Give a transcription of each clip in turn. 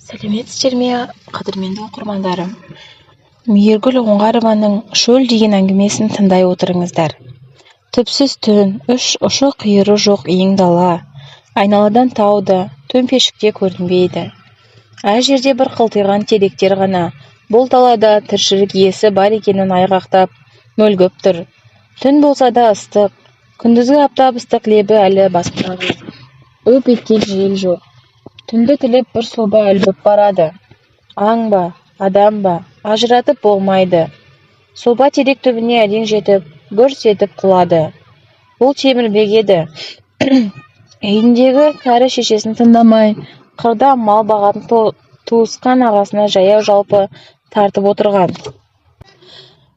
сәлеметсіздер ме, қадірменді оқырмандарым. Мейіргүл Оңғарованың «Шөл» деген әңгімесін тыңдай отырыңыздар. Түпсіз түн, ұшы-қиыры жоқ ең дала, айналадан тау да төмпешікте көрінбейді. Әр жерде бір қылтиған теректер ғана бұл далада тіршілік иесі бар екенін айғақтап мөлгіп тұр. Түн болса да ыстық, күндізгі аптап ыстық лебі әлі баспаған. Өп еткен жел жоқ. Түнді тілеп бір сұлба ілбіп барады. Аң ба, адам ба, ажыратып болмайды. Сұлба терек түбіне әрең жетіп, гүрс етіп құлады. Бұл Темірбек еді. Үйіндегі кәрі шешесін тыңдамай, қырда мал бағатын туысқан ағасына жаяу жалпы тартып отырған.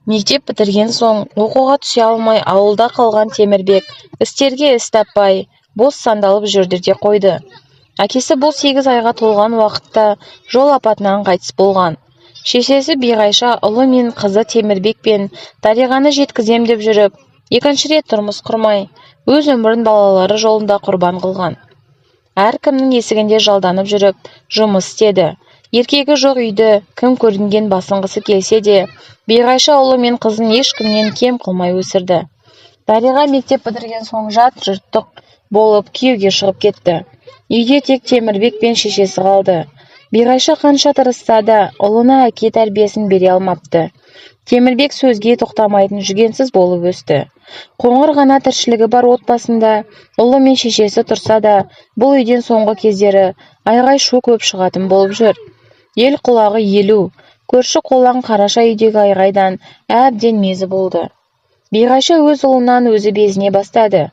Мектеп бітірген соң оқуға түсе алмай ауылда қалған Темірбек істерге іс таппай, бос сандалып жүрді де қойды. Әкесі бұл 8 айға толған уақытта жол апатынан қайтыс болған. Шешесі Биғайша ұлы мен қызы Темірбек пен Дариғаны жеткізем деп жүріп, екінші рет тұрмыс құрмай, өз өмірін балалары жолында құрбан қылған. Әркімнің есігінде жалданып жүріп, жұмыс істеді. Еркегі жоқ үйді кім көрінген басынғысы келсе де, Биғайша ұлы мен қызын ешкімнен кем қылмай өсірді. Дариға мектеп бітірген соң жат жұрттық болып күйеуге шығып кетті. Үйде тек Темірбек пен шешесі қалды. Биғайша қанша тырысса да ұлына әке тәрбиесін бере алмапты. Темірбек сөзге тоқтамайтын жүгенсіз болып өсті. Қоңыр ғана тіршілігі бар отбасында ұлы мен шешесі тұрса да, бұл үйден соңғы кездері айғай-шу көп шығатын болып жүр. Ел құлағы елу, көрші қолаң қараша үйдегі айғайдан әбден мезі болды. Биғайша өз ұлынан өзі безіне бастады.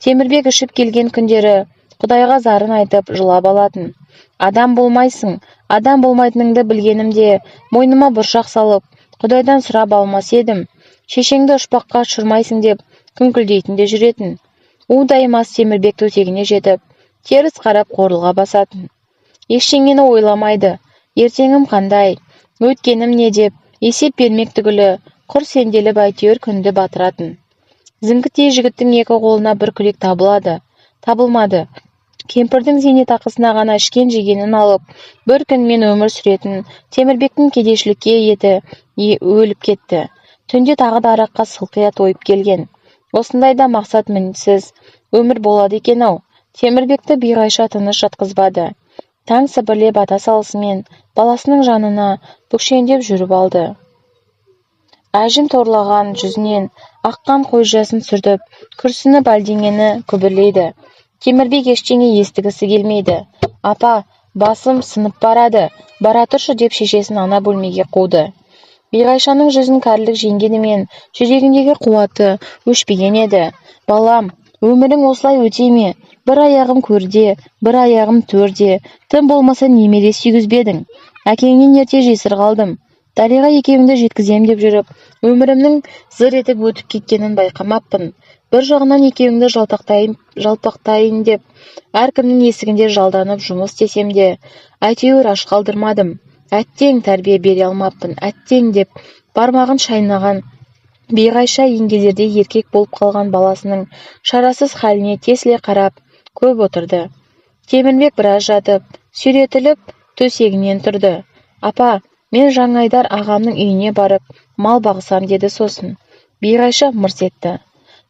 Темірбек ішіп келген күндері Құдайға зарын айтып жылап алатын. Адам болмайсың, адам болмайтыныңды білгенімде, мойныма бұршақ салып, Құдайдан сұрап алмас едім. Шешеңді ұшпаққа ұшырмайсың деп күңкілдейтін де жүретін. Удаймас Темірбек төсегіне жетіп, теріс қарап қорылға басатын. Ештеңені ойламайды. Ертеңім қандай, өткенім не деп, есеп бермек түгілі, құр сенделіп әйтеуір күнді батыратын. Зіңгіттей жігіттің екі қолына бір күлек табылмады. Кемпірдің зейнетақысына ғана ішкен жегенін алып, бір күнмен өмір сүретін Темірбектің кедейшілікке еті өліп кетті. Түнде тағы да араққа сылқия тойып келген. Осындайда мақсат мінсіз өмір болады екен-ау. Темірбекті Биғайша тыныш жатқызбады. Таң сібірлеп ата салысымен баласының жанына бүкшеңдеп жүріп алды. Әжім торлаған жүзінен аққан қой жасын сүртіп, күрсініп әлденені күбірлейді. Темірбек ештеңе естігісі келмейді. Апа, басым сынып барады, бара тұршы деп шешесін ана бөлмеге қуды. Биғайшаның жүзін кәрілік жеңгенімен жүрегіндегі қуаты өшпеген еді. Балам, өмірің осылай өте ме? Бір аяғым көрде, бір аяғым төрде, тым болмаса немере сүйгізбедің. Әкеңнен ерте жесір қалдым. Дариға екеуіңді жеткізем деп жүріп, өмірімнің зыр етіп өтіп кеткенін байқамаппын. Бір жағынан екеуіңді жалпақтайын деп, әркімнің есігінде жалданып жұмыс істесем де, әйтеуір аш қалдырмадым. Әттең тәрбие бере алмаппын, әттең деп, бармағын шайнаған Биғайша еңгезерде еркек болып қалған баласының шарасыз халіне тесіле қарап көп отырды. Темірбек біраз жатып, сүйретіліп төсегінен тұрды. Апа, мен Жаңайдар ағамның үйіне барып, мал бағысам деді сосын. Биғайша мырс етті.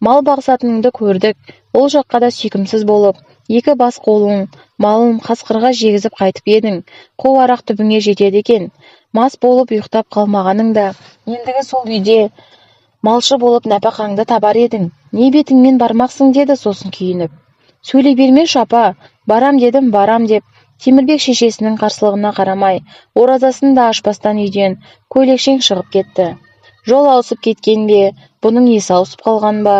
Мал бағысатыныңды көрдік, ол жаққа да сүйкімсіз болып, екі бас қолың малын қасқырға жегізіп қайтып едің, қол арақ түбіңе жетеді екен. Мас болып ұйықтап қалмағаныңда, ендігі сол үйде малшы болып нәпақаңды табар едің. Не бетіңмен бармақсың деді сосын күйініп. Сөйлей бермеші апа, барам дедім, барам деп, Темірбек шешесінің қарсылығына қарамай, оразасын да ашпастан үйден көйлекшең шығып кетті. Жол ауысып кеткен бе, бұның есі ауысып қалған ба,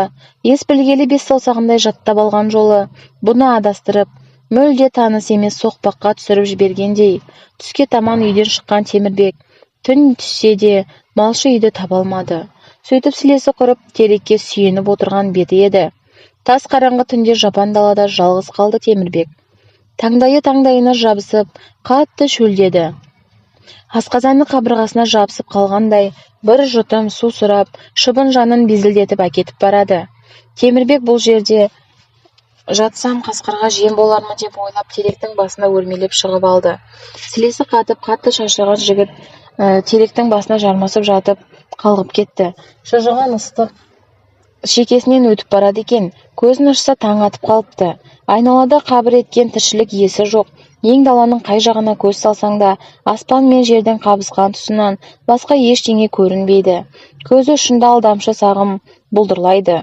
ес білгелі 5 саусағындай жаттап алған жолы, бұны адастырып, мүлде таныс емес соқпаққа түсіріп жібергендей. Түске таман үйден шыққан Темірбек, түн түссе де малшы үйді таба алмады. Сөйтіп сілесі құрып, терекке сүйеніп отырған беті еді. Тас қараңғы түнде жапан далада жалғыз қалды Темірбек. Таңдайына жабысып, қатты шөлдеді. Асқазаны қабырғасына жабысып қалғандай, бір жұтым су сұрап, шыбын жанын безілдетіп әкетіп барады. Темірбек бұл жерде жатсам қасқырға жем болармын деп ойлап теректің басына өрмелеп шығып алды. Сілесі қатып, қатты шаршаған жігіт теректің басына жармасып жатып қалғып кетті. Шыжыған ыстық шекесінен өтіп барады екен. Көзін ашса таң атып қалыпты. Айналада қабір еткен тіршілік иесі жоқ. Ең даланың қай жағына көз салсаң да, аспан мен жердің қабысқан тұсынан басқа ештеңе көрінбейді. Көзі ұшында алдамшы сағым бұлдырлайды.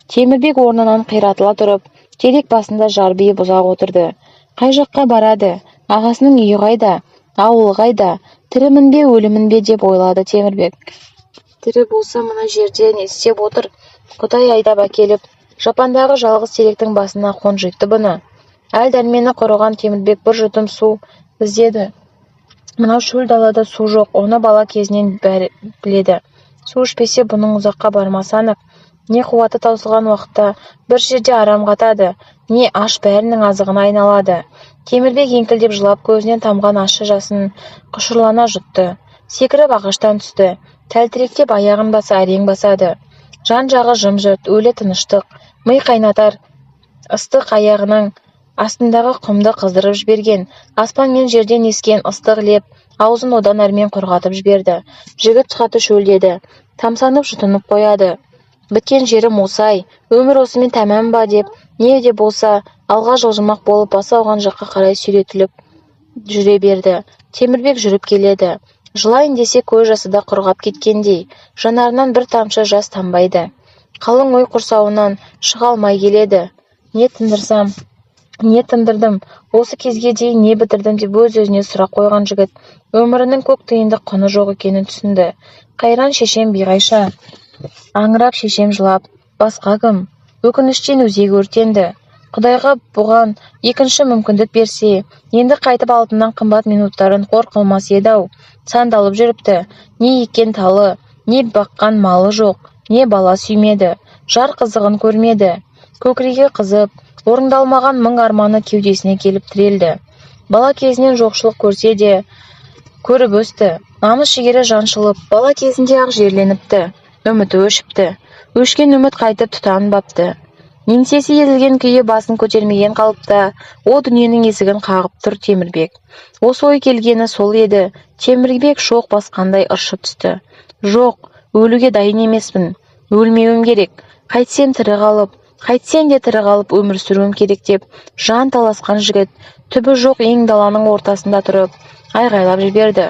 Темірбек орнынан қиратыла тұрып, терек басында жарбиып ұзақ отырды. Қай жаққа барады? Ағасының үйі қайда? Ауылы қайда? Тірімін бе, өлімін бе деп ойлады Темірбек. Тірі болса мына жерде не істеп отыр? Құдай айдап әкеліп, жапандағы жалғыз теректің басына қонжитты бұны. Әл дәрмені құрыған Темірбек бір жұтым су іздеді. Мынау шөл далада су жоқ, оны бала кезінен бәрі біледі. Су ішпесе бұның ұзаққа бармасы анық. Не қуаты таусылған уақытта бір жерде арам қатады, не аш бәрінің азығына айналады. Темірбек еңкілдеп жылап, көзінен тамған ащы жасын құшырлана жұтты. Секіріп ағаштан түсті. Тәлтіректеп аяғын баса әрең басады. Жан жағы жым-жырт, өлі тыныштық, ми қайнатар ыстық аяғының астындағы құмды қыздырып жіберген. Аспан мен жерден ескен ыстық леп аузын одан әрмен құрғатып жіберді. Жігіт қаты шөлдеді, тамсанып жұтынып қояды. Біткен жерім осай, өмір осымен тәмам ба деп, не де болса алға жылжымақ болып басы ауған жаққа қарай сүйретіліп жүре берді. Темірбек жүріп келеді. Жылайын десе көз жасы да құрғап кеткендей, жанарынан бір тамшы жас тамбайды. Қалың ой құрсауынан шыға алмай келеді. Не тындырсам, не тындырдым, осы кезге дейін не бітірдім деп өз-өзіне сұрақ қойған жігіт өмірінің көк тиынды құны жоқ екенін түсінді. Қайран шешем биғайша, аңырап шешем жылап, басқа кім? Өкініштен өзегі өртенді. Құдайға бұған екінші мүмкіндік берсе, енді қайтып алтыннан қымбат минуттарын қор қылмас еді-ау. Сандалып жүріпті. Не еккен талы, не баққан малы жоқ, не бала сүймеді, жар қызығын көрмеді. Көкірегі қызып, орындалмаған мың арманы кеудесіне келіп тірелді. Бала кезінен жоқшылық көрсе де көріп өсті. Намыс жігері жаншылып, бала кезінде ақ жерленіпті. Үміті өшіпті. Өшкен үміт қайтып тұтанбапты. Еңсесі езілген күйі басын көтермеген қалыпта о дүниенің есігін қағып тұр Темірбек. Осы ой келгені сол еді. Темірбек шоқ басқандай ыршып түсті. Жоқ, өлуге дайын емеспін. Өлмеуім керек. Қайтсем тірі қалып, қайтсем де тірі қалып өмір сүруім керек деп жан таласқан жігіт түбі жоқ ең даланың ортасында тұрып айғайлап жіберді.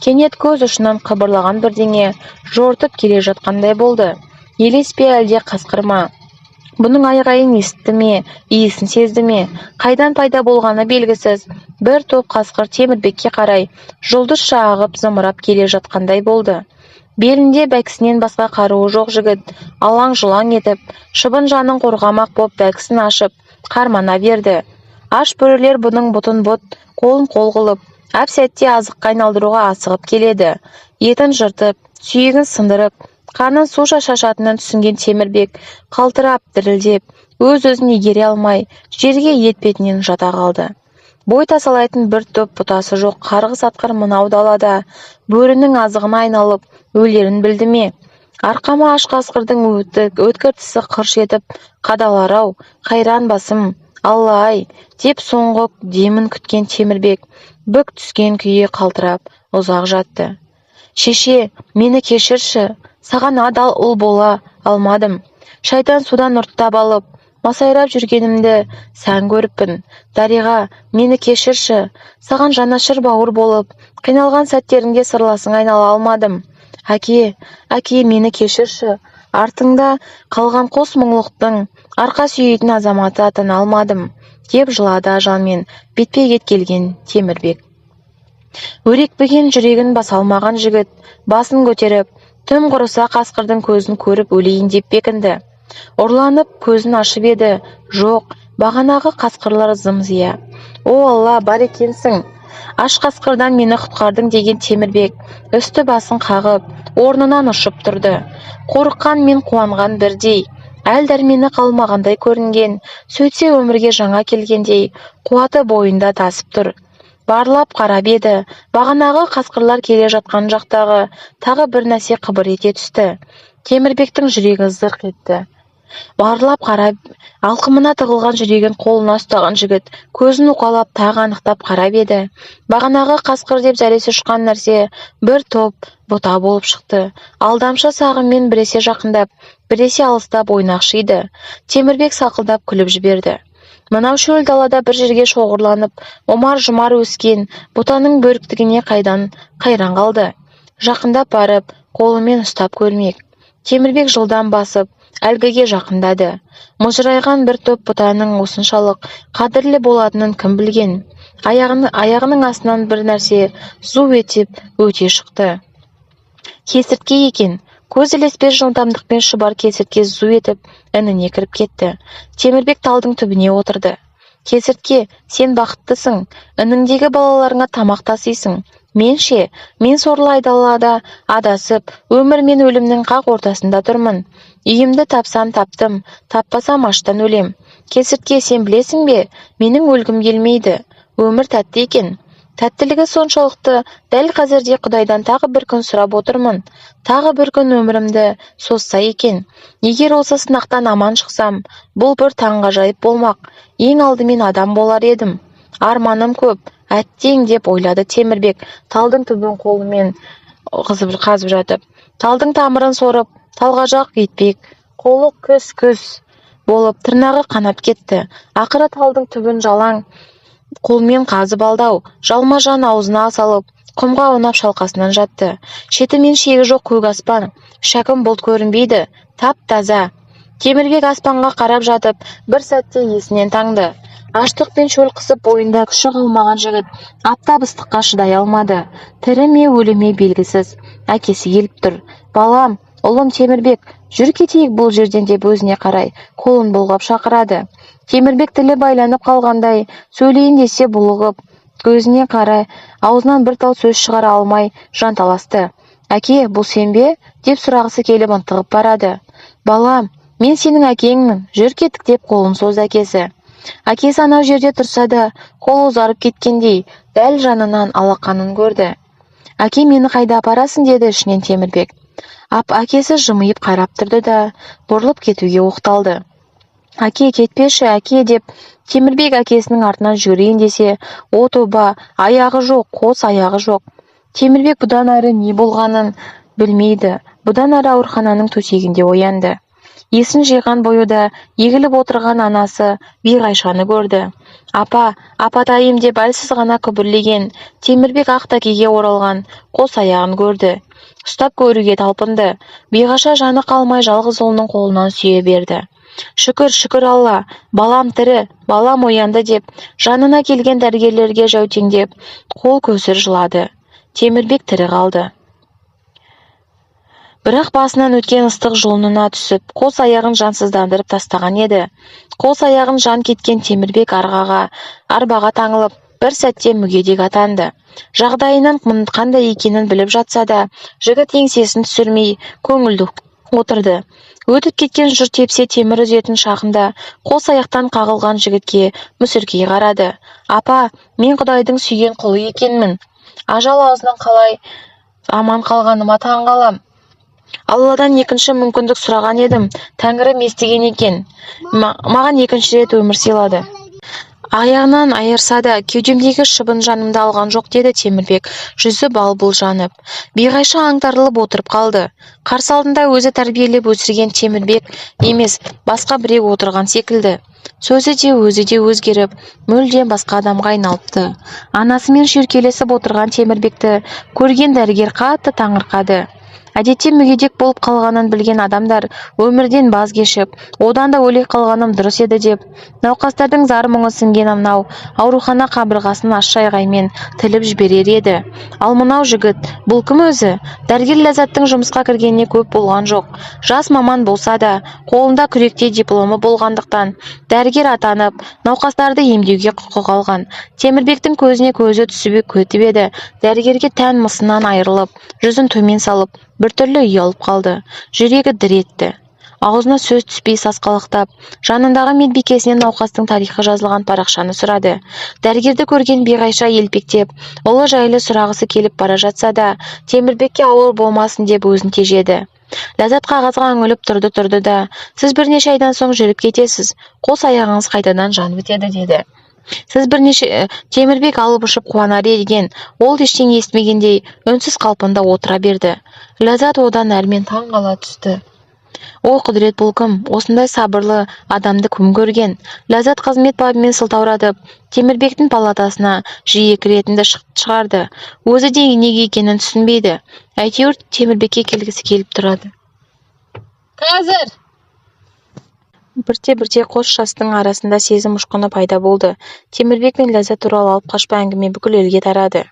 Кенет көз ұшынан қыбырлаған бірдеңе жортып келе жатқандай болды. Елес пе әлде қасқыр ма? Бұның айғайын естті ме, иісін сезді ме? Қайдан пайда болғаны белгісіз. Бір топ қасқыр Темірбекке қарай жұлдызша ағып зымырап келе жатқандай болды. Белінде бәкісінен басқа қаруы жоқ жігіт алаң-жұлаң етіп, шыбын жанын қорғамақ боп бәкісін ашып, қармана берді. Аш бөрілер бұның бұтын бұт, қолын қол қылып, әп сәтте азыққа айналдыруға асығып келеді. Етін жыртып, сүйегін сындырып, қанын суша шашатынын түсінген Темірбек қалтырап, дірілдеп, өз-өзін егере алмай, жерге етпетінен жата қалды. Бой тасалайтын бір топ бұтасы жоқ қарғыс атқыр мынау далада бөрінің азығына айналып өлерін білді ме? Арқама аш қасқырдың өткір тісі қырш етіп қадалар-ау, қайран басым, Алла-ай, деп соңғы демін күткен Темірбек бүк түскен күйі қалтырап ұзақ жатты. Шеше, мені кешірші, саған адал ұл бола алмадым. Шайтан судан ұрттап алып, масайрап жүргенімді сән көріппін. Дариға, мені кешірші, саған жанашыр бауыр болып, қиналған сәттеріңде сырласың айнала алмадым. Әке, мені кешірші, артыңда қалған қос мұңлықтың арқа сүйейтін азаматы атана алмадым, деп жылады ажалмен бетпе-бет келген Темірбек. Өрекпіген жүрегін баса алмаған жігіт басын көтеріп, тым құрыса қасқырдың көзін көріп өлейін деп бекінді. Ұрланып көзін ашып еді, жоқ, бағанағы қасқырлар зым-зия. О Алла, бар екенсің. Аш қасқырдан мені құтқардың деген Темірбек үсті басын қағып, орнынан ұшып тұрды. Қорыққан мен қуанған бірдей, әл дәрмені қалмағандай көрінген, сөйтсе өмірге жаңа келгендей, қуаты бойында тасып тұр. Барлап қарап еді, бағанағы қасқырлар келе жатқан жақтағы тағы бір нәрсе қыбыр ете түсті. Темірбектің жүрегі зырқ етті. Барлап қарап, алқымына тығылған жүрегін қолына ұстаған жігіт көзін уқалап тағы анықтап қарап еді. Бағанағы қасқыр деп зәресі ұшқан нәрсе бір топ бұта болып шықты. Алдамшы сағыммен біресе жақындап, біресе алыстап ойнақшиды. Темірбек сақылдап күліп жіберді. Мынау шөл далада бір жерге шоғырланып, омар-жұмар өскен бұтаның бөріктігіне қайдан қайран қалды. Жақындап барып, қолымен ұстап көрмек. Темірбек жылдам басып, әлгіге жақындады. Мұжырайған бір топ бұтаның осыншалық қадірлі болатынын кім білген. Аяғының астынан бір нәрсе зу етіп өте шықты. Кесіртке екен. Көз ілеспес жылдамдықпен шұбар кесіртке зу етіп ініне кіріп кетті. Темірбек талдың түбіне отырды. Кесіртке, сен бақыттысың. Ініңдегі балаларыңа тамақ тасисың. Менше, мен сорлы айдалада адасып, өмір мен өлімнің қақ ортасында тұрмын. Үйімді тапсам таптым, таппасам аштан өлем. Кесіртке, сен білесің бе, менің өлгім келмейді. Өмір тәтті екен. Тәттілігі соншалықты, дәл қазірде Құдайдан тағы бір күн сұрап отырмын. Тағы бір күн өмірімді созса екен. Егер осы сынақтан аман шықсам, бұл бір таңғажайып болмақ. Ең алдымен адам болар едім. Арманым көп, әттең деп ойлады Темірбек, талдың түбін қолымен қазып жатып. Талдың тамырын сорып, талғажақ етпек, қолы күс-күс болып тырнағы қанап кетті. Ақыры талдың түбін жалаң қолмен қазып алдау, жалма-жан аузына салып, құмға аунап шалқасынан жатты. Шеті мен шегі жоқ көк аспан, шәкім бұлт көрінбейді, тап-таза. Темірбек аспанға қарап жатып, бір сәтте есінен таңды. Аштық пен шөл қысып бойында күші қалмаған жігіт аптап ыстыққа шыдай алмады. Тірі ме өлі ме белгісіз. Әкесі келіп тұр. Балам, ұлым Темірбек, жүр кетейік бұл жерден деп өзіне қарай қолын бұлғап шақырады. Темірбек тілі байланып қалғандай, сөйлейін десе булығып, көзіне қарай, аузынан бір тал сөз шығара алмай жанталасты. Әке, бұл сен бе? Деп сұрағысы келіп ынтығып барады. Балам, мен сенің әкеңмін, жүр кеттік деп қолын созды әкесі. Әкесі анау жерде тұрса да, қол ұзарып кеткендей, дәл жанынан алақанын көрді. Әке, мені қайда апарасың деді ішінен Темірбек. Әкесі жымиып қарап тұрды да, бұрылып кетуге оқталды. Әке, кетпеші, әке деп Темірбек әкесінің артынан жүгірейін десе, о тоба, аяғы жоқ, қос аяғы жоқ. Темірбек бұдан әрі не болғанын білмейді. Бұдан әрі аурухананың төсегінде оянды. Есін жиған бойында егіліп отырған анасы Биғайшаны көрді. Апатайым деп әлсіз ғана күбірлеген Темірбек ақ тәкеге оралған қос аяғын көрді. Ұстап көруге талпынды. Биғаша жаны қалмай жалғыз ұлының қолынан сүйе берді. Шүкір, шүкір Алла, балам тірі, балам оянды деп, жанына келген дәрігерлерге жәутеңдеп, қол көсір жылады. Темірбек тірі қалды. Бірақ басынан өткен ыстық жұлынына түсіп, қос аяғын жансыздандырып тастаған еді. Қос аяғын жан кеткен Темірбек арбаға таңылып, бір сәтте мүгедек атанды. Жағдайынан қандай екенін біліп жатса да, жігіт еңсесін түсірмей, көңілді отырды. Өтіп кеткен жұрт тепсе темір үзетін шағында қос аяқтан қағылған жігітке мүсіркей қарады. Апа, мен Құдайдың сүйген құлы екенмін. Ажал аузынан қалай аман қалғаныма таң қалам. Алладан екінші мүмкіндік сұраған едім, Тәңірім естіген екен. Маған екінші рет өмір сыйлады. Аяғынан айырса да, кеудемдегі шыбын жанымды алған жоқ деді Темірбек, жүзі бал-бұл жанып. Биғайша аңтарылып отырып қалды. Қарсы алдында өзі тәрбиелеп өсірген Темірбек емес, басқа біреу отырған секілді. Сөзі де өзі де өзгеріп, мүлдем басқа адамға айналыпты. Анасымен шүйіркелесіп отырған Темірбекті көрген дәрігер қатты таңырқады. Әдетте мүгедек болып қалғанын білген адамдар өмірден баз кешіп, одан да өле қалғаным дұрыс еді деп, науқастардың зар мұңы сіңген мынау аурухана қабырғасын ащы айғаймен тіліп жіберер еді. Ал мынау жігіт, бұл кім өзі? Дәрігер Ләззаттың жұмысқа кіргеніне көп болған жоқ. Жас маман болса да, қолында күректе дипломы болғандықтан, дәрігер атанып, науқастарды емдеуге құқық алған. Темірбектің көзіне көзі түсіп көтіп еді. Дәрігерге тән мысынан айырылып, жүзін төмен салып, біртүрлі ұялып қалды. Жүрегі дір етті. аузына сөз түспей сасқалақтап, жанындағы медбикесінен науқастың тарихы жазылған парақшаны сұрады. Дәрігерді көрген Биғайша елпектеп, ұлы жайлы сұрағысы келіп бара жатса да, Темірбекке ауыр болмасын деп өзін тежеді. Ләззат қағазға үңіліп тұрды да, сіз бірнеше айдан соң жүріп кетесіз, қос аяғыңыз қайтадан жанып бітеді деді. Сіз бірнеше Темірбек алып ұшып қуанар еген, ол ештеңе естімегендей үнсіз қалпында отыра берді. Ләззат одан әрмен таң қала түсті. О құдірет, бұл кім? Осындай сабырлы адамды кім көрген? Ләззат қызмет бабымен сылтауратып, Темірбектің палатасына жиі кіретінді шығарды. Өзі де неге екенін түсінбейді. Әйтеуір Темірбекке келгісі келіп тұрады. Қазір! Бірте-бірте қос жастың арасында сезім ұшқыны пайда болды. Темірбек пен Ләззат туралы алып қашпа әңгіме бүкіл елге тарады.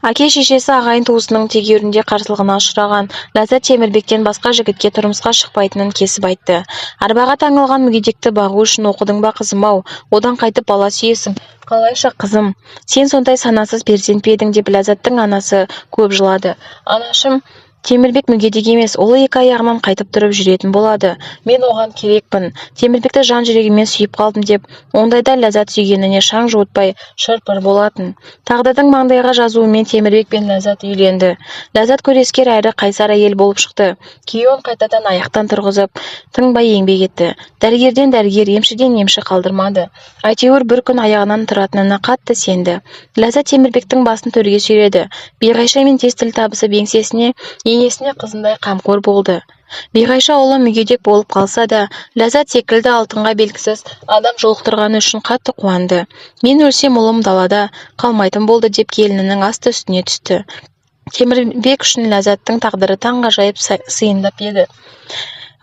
Әке-шешесі ағайын туысының тегеурінде қарсылығына ұшыраған Ләззат Темірбектен басқа жігітке тұрмысқа шықпайтынын кесіп айтты. Арбаға таңылған мүгедекті бағу үшін оқыдың ба қызым-ау, одан қайтып бала сүйесің. Қалайша қызым, сен сондай санасыз перзент пе едің деп Ләззаттың анасы көп жылады. Анашым, Темірбек мүгедек емес, олы екі аяғынан қайтып тұрып жүретін болады. Мен оған керекпін. Темірбекті жан жүрегімен сүйіп қалдым деп, ондайда Ләззат сүйгеніне шаң жуытпай шыр-пыр болатын. Тағдырдың маңдайға жазуымен Темірбек пен Ләззат үйленді. Ләззат көрескер әрі қайсар әйел болып шықты. Күйеуін қайтадан аяқтан тұрғызып, тыңбай еңбек етті. Дәрігерден дәрігер, емшіден емші қалдырмады. Әйтеуір бір күн аяғынан тұратынына қатты сенді. Ләззат Темірбектің басын төрге сүйреді. Биғайшамен тез тіл табысып еңсесіне енесіне қызындай қамқор болды. Биғайша ұлы мүгедек болып қалса да, Ләззат секілді алтынға белгісіз адам жолықтырғаны үшін қатты қуанды. Мен өлсем ұлым далада қалмайтын болды деп келінінің асты үстіне түсті. Темірбек үшін Ләззаттың тағдыры таңғажайып сыйындап еді.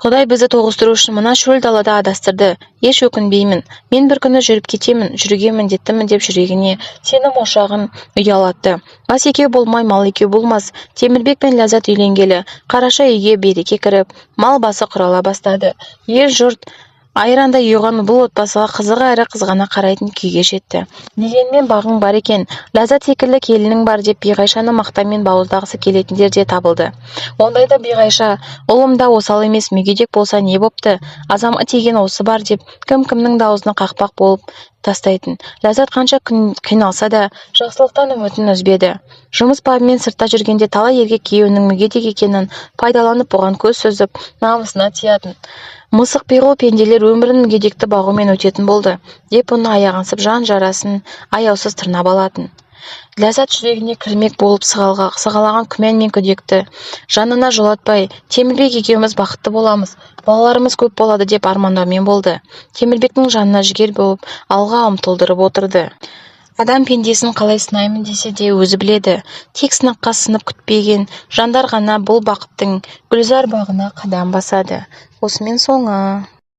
Құдай бізді тоғыстыру үшін мына шөл далада адастырды. Еш өкінбеймін. Мен бір күні жүріп кетемін, жүруге міндеттімін деп жүрегіне сенім ошағын ұялатты. Бас екеу болмай, мал екеу болмас. Темірбек пен Ләззат үйленгелі, қараша үйге береке кіріп, мал басы құрала бастады. Ел жұрт айрандай ұйыған бұл отбасыға қызығы әрі қызғана қарайтын күйге жетті. Дегенмен бағың бар екен, Ләззат секілді келінің бар деп Биғайшаны мақтамен бауыздағысы келетіндер де табылды. Ондайда Биғайша, ұлым да осал емес, мүгедек болса не бопты, азамат тиген осы бар деп кім-кімнің даусына қақпақ болып тастайтын. Ләззат қанша қиналса да, жақсылықтан үмітін үзбеді. Жұмыс бабымен сыртта жүргенде талай еркек күйеуінің мүгедек екенін пайдаланып оған көз сүзіп, намысына тиятын. Мысық пиғыл пенделер өмірін мүгедекті бағумен өтетін болды, деп оны аяғансып жан жарасын аяусыз тырнап алатын. Ләззат жүрегіне кірмек болып сығалаған күмән мен күдекті жанына жолатпай, Темірбек екеуміз бақытты боламыз, балаларымыз көп болады деп армандаумен болды. Темірбектің жанына жігер болып алға ұмтылдырып отырды. Адам пендесін қалай сынаймын десе де өзі біледі. Тек сынаққа сынып күтпеген жандар ғана бұл бақыттың гүлзар бағына қадам басады. Осымен соңы.